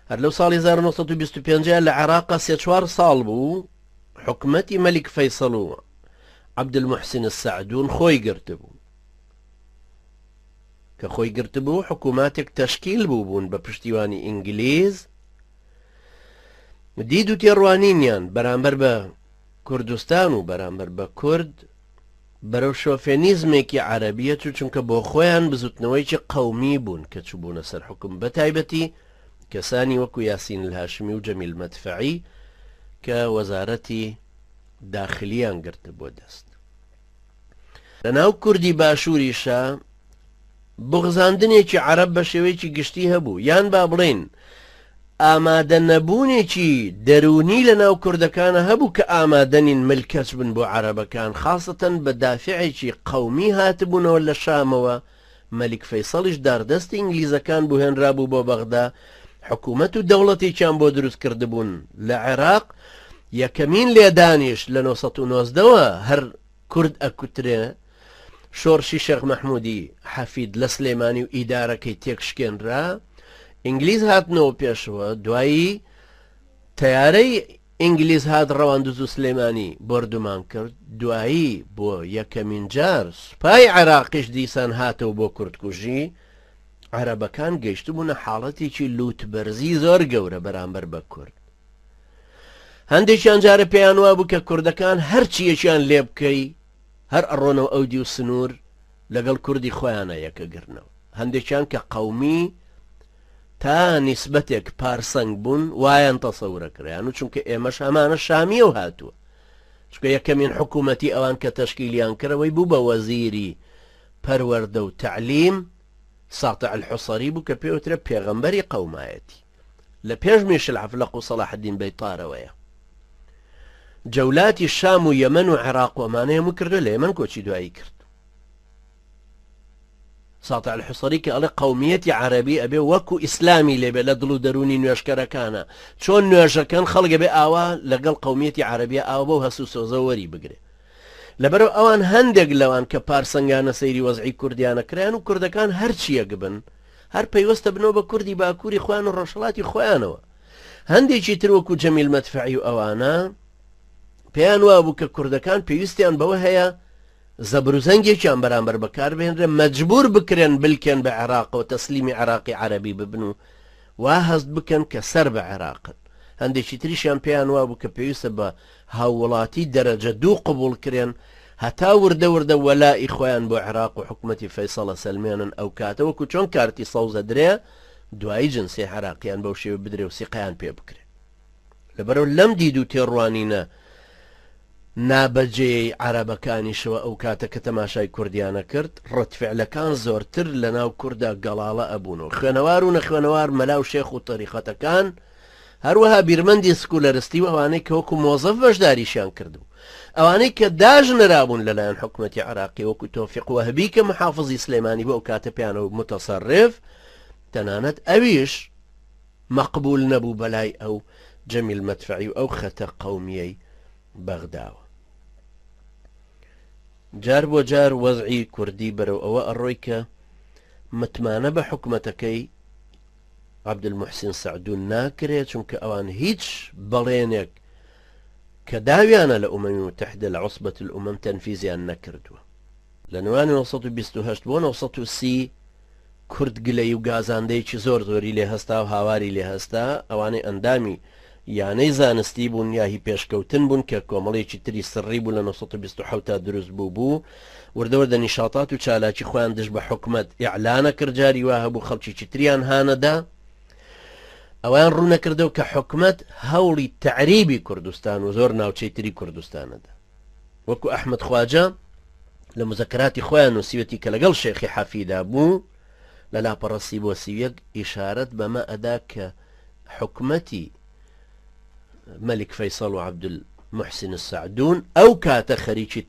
هەر لەو ساڵی 1925 لە عێراقا 3-4 ساڵ بوو حکومەتی مەلیک فەیسەڵ و عەبدولموحسین السەعدون خۆی گرتبوو کە خۆی گرتبوو حکوماتێک تەشکیل بوو بوون بە پشتیوانی ئینگلیز دید و تێڕوانینیان بەرامبەر بە کوردستان و بەرامبەر بە کورد بەرەو شۆفێنیزمێکی عەرەبیەت و چونکە بۆ خۆیان بزوتنەوەیکی قەومی بوون کە چوبوونە سەر حکم بە تایبەتی کەسانی وەکو یاسین الهاشمی و جەمیل مەدفەعی کە وەزارەتی داخلیان گرتە بۆ دەست لەناو کوردی باشووریشە بغزاندنێکی عەرەب بە شێوەیەکی گشتی هەبوو یان با بڵێن ئامادە نەبوونێکی دەرونی لەناو کوردەکانە هەبوو کە ئامادەنین ملکەچ بن بۆ عەرەبەکان خاصەتەن بە دافعێکی قەومی هاتبوونەوە لە شامەوە مەلیک فەیسەڵیش داردەستی ئینگلیزەکان بوهێنرابوو بۆ بەغدا حکوومەت و دەوڵەتێکیان بۆ دروست کردبوون لە عێراق یەکەمین لێدانیش لە 1990ەوە هەر کورد ئەکوترێ شۆڕشی شێخ مەحموودی حەفید لە سلێمانی و ئیدارەکەی تێکشکێنرا ئینگلیز هاتنەوە پێشەوە دوایی تەیارەی ئینگلیز هات ڕەواندوز و سلێمانی بردومان کرد دوایی بۆ یەکەمین جار سوپای عێراقیش دیسان هاتەوە بۆ کوردکوژی عەرەبەکان گەیشتبوونە حاڵەتێکی لووتبەرزی زۆر گەورە بەرامبەر بە کورد هەندێکیان جارە پێیان وا بوو کە کوردەکان هەرچیەکیان لێ بکەی هەر ئەڕۆنەوە ئەودی و سنوور لەگەڵ کوردی خۆیانە یەکەگرنەوە هەندێکیان کە قەومی تا نیسبەتێک پارسەنگ بوون وایان تەسەورەکرایان و چونکە ئێمەش هەمانە شامیە و هاتووە چونکە یەکەمین حکوومەتی ئەوان کە تەشکیلیان کردەوەی بوو بە وەزیری پەروەردە و تەعلیم ساتع الحوسەری بوو کە پێوترە پێغەمبەری قەومایەتی لە پێش میشل عەفلەق و سەلاح الدین بەیتارەوەیە جەولاتی شام و یەمەن و عێراق و ئەمانە هەموو کردو لە یەمەن کۆچی دوایی کرد ساتع الحوسەری کە ئەڵێ قەومیەتی عەرەبی ئەبێ وەکو ئیسلامی لێبێ لە دڵ و دەرونی نوێژکەرەکانە چۆن نوێژەکەن خەڵگە بێ ئاوا لەگەڵ قەومیەتی عەرەبیە ئاوا بەو هەسوو سۆزە وەری بگرێ لەبەرەوە ئەوان هەندێک لەوان کە پارسەنگانە سەیری وەزعی کوردیانە کرایان و کوردەکان هەرچیەک بن هەر پەیوەستە بنەوە بە کوردی باکووری خۆیان و ڕۆژهەڵاتی خۆیانەوە هەندێکی تر وەکو جەمیل مەدفەعی و ئەوانە پێیان وا بوو کە کوردەکان پێویستیان بەوە هەیە زەبروزەنگێکیان بەرامبەر بەکاربهێنرێ مەجبور بکرێن بلکێن بە عێراقەوە تەسلیمی عێراقی عەرەبی ببن و وا هەست بکەن کە سەر بە عێراقن هەندێکی تریشیان پێیان وا بوو کە پێویستە بە هاوڵاتی دەرەجە دوو قبول کرێن هەتا وردە وردە وەلای خۆیان بۆ عێراق و حکومەتی فەیسەڵە سەلمێنن ئەو کاتە وەکو چۆن کارتی سەوزە درێ دوایی جنسی عێراقیان بەو شێوە بدرێ و سیقەیان پێ بکرێ لەبەرەوە لەم دید و تێڕوانینە نابەجێی عەرەبەکانیشەوە ئەو کاتە کە تەماشای کوردیانە کرد ڕەتفعلەکان زۆرتر لە ناو کووردا گەڵاڵە ئەبوونەوە خوێنەوار و نەخوێنەوار مەلا و شێخ و تەریقەتەکان هەروەها بیرمەندی سکولەرستی و ئەوانەی کە وەکو مۆزەف بەشداریشیان کردو ئەوانەی کە داژنەرابوون لەلایەن حکومەتی عێراقی وەکو تۆفیق وەهبی کە محافظی سلێمانی بۆ ئەو کاتە پێیانەوە متەسەڕف تەنانەت ئەویش مەقبول نەبوو بەلای ئەو جەمیل مەدفەعی و ئەو خەتە قەومیەی بەغداوە جار بۆ جار وەزعی کوردی بەرەو ئەوە ئەڕۆی کە متمانە بە حکومەتەکەی عەبدولموحسین سەعدون ناکرێت چونکە ئەوان هیچ بەڵێنێک کە داویانە لە ئومەمی متحدە لە عوسبەت الئومەم تەنفیزیان نەکردووە لە نێوانی 1928 بۆ 1930 کورد گلەی و گازاندەیەکی زۆر زۆری لێ هەستا و هاواری لێ هەستا ئەوانەی ئەندامی یانەی زانستی بوون یاهی پێشکەوتن بوون کە کۆمەڵێکی تری سڕی بوو لە 1920 تا دروست بوو وردەوەردە نیشاطات و چالاکی خۆیان دژ بە حکومەت ئیعلانە کرد جاری وا هەبوو خەڵکیی تریان هانەدا ئەوان ڕوونەکردەوە کە حکومەت هەوڵی تەعریبی کوردستان و زۆر ناوچەی تری کوردستانەدا وەکو ئەحمەد خواجە لە مزەکراتی خۆیان نووسیوەتی کە لەگەڵ شێخی حەفیدا بوو لە لاپەڕەسی بۆ سیویەک ئیشارەت بەمە ئەدا کە حکومەتی مەلیک فەیسەڵ و عەبدولموحسین السەعدون ئەو کاتە خەریکی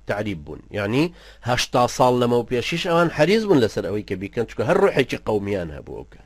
تعریب بوون یعنی 80 ساڵ لەمە و پێشیش ئەوان حەریز بوون لەسەر ئەوەی کە بیکەن چکە هەر ڕوحێکی قەومیان هەبوو ئەو کات